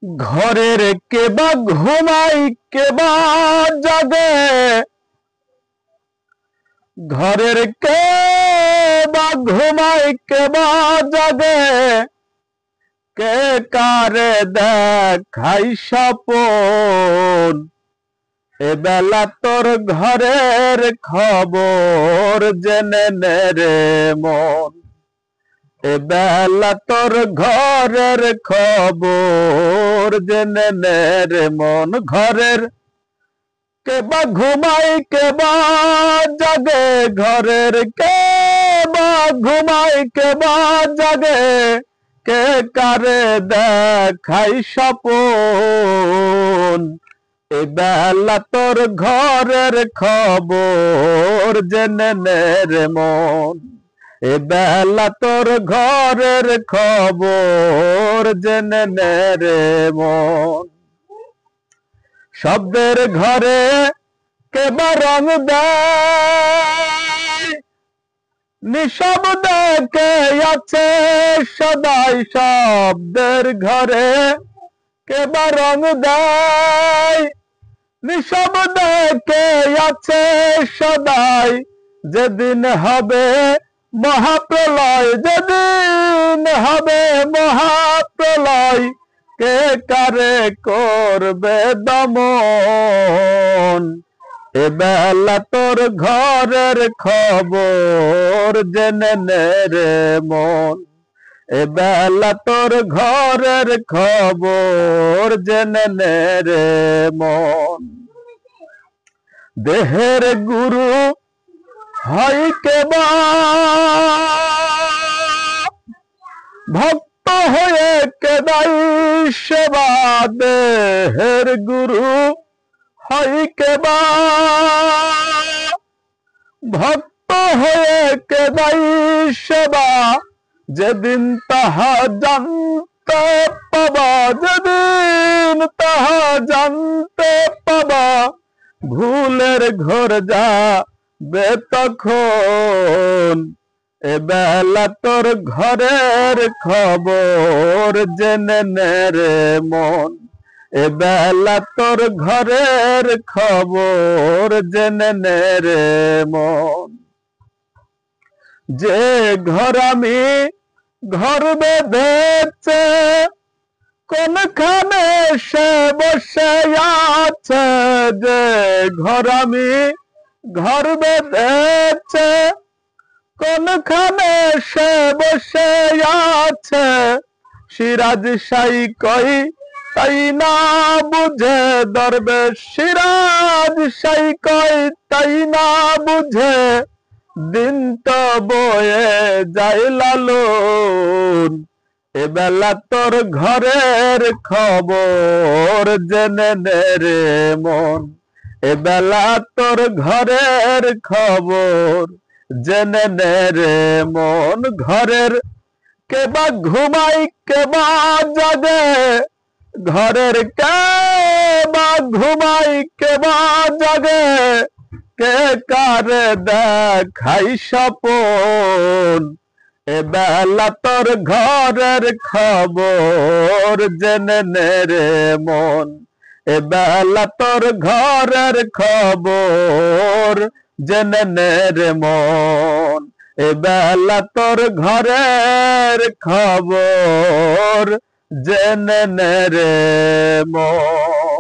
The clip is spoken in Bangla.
ঘরের কেবা ঘুমাই কেবা জাগে, ঘরের কেবা ঘুমাই কেবা জাগে, কে কারে দেখাই স্বপন। এবেলা তোর ঘরের খবর জেনে নে রে মন, এবেলা তোর ঘরের খবর জেনে নে রে মন। ঘরের কেবা ঘুমাই কেবা জাগে, ঘরের কেবা ঘুমাই কেবা জাগে, কে কারে দেখাই স্বপন। এবেলা তোর ঘরের খবর জেনে নে রে মন, এবেলা তোর ঘরের খবর জেনে নে রে মন। শব্দের ঘরে কেবা রং দেয়, নিঃশব্দে কে আছে সদাই। শব্দের ঘরে কেবা রং দেয়, নিঃশব্দে কে আছে সদাই। যেদিন হবে মহাপ্রলয়, যেদিন হবে মহাপ্রলয়, কে কারে করবে দমন। এবেলা তোর ঘরের খবর জেনে নে রে মন, এবেলা তোর ঘরের খবর জেনে নে রে মন। দেহের গুরু হয় কেবা ভক্ত হয়ে কেদাই সেবা, দেহের গুরু হয় কেবা ভক্ত হয়ে কেদাই সেবা। যেদিন তাহা জানতে পাবা, যেদিন তাহা জানতে পাবা, ভুলের ঘর যাবে তখন। এবেলা তোর ঘরের খবর জেনে নে রে মন, এবেলা তোর ঘরের খবর জেনে নে রে মন। যে ঘর আমি ঘর বেঁধেছে, কোনখানে সে বসে আছে। যে ঘর আমি ঘর বেঁধেছে, কোনখানে সে বসে আছে। সিরাজ সাই কই তাই না বুঝে দরবেশ, সিরাজ সাই কই তাই না বুঝে। দিন তো বয়ে যায় লালন, এবেলা তোর ঘরের খবর জেনে নে রে মন, এবেলা তোর ঘরের খবর জেনে নে রে মন। ঘরের কেবা ঘুমাই কেবা জাগে, ঘরের কেবা ঘুমাই কেবা জাগে, কে কারে দেখাই স্বপন। এবেলা তোর ঘরের খবর জেনে নে রে মন, এবেলা তোর ঘরের খবর জেনে নে রে মন, এবেলা তোর ঘরের খবর জেনে নে রে মন।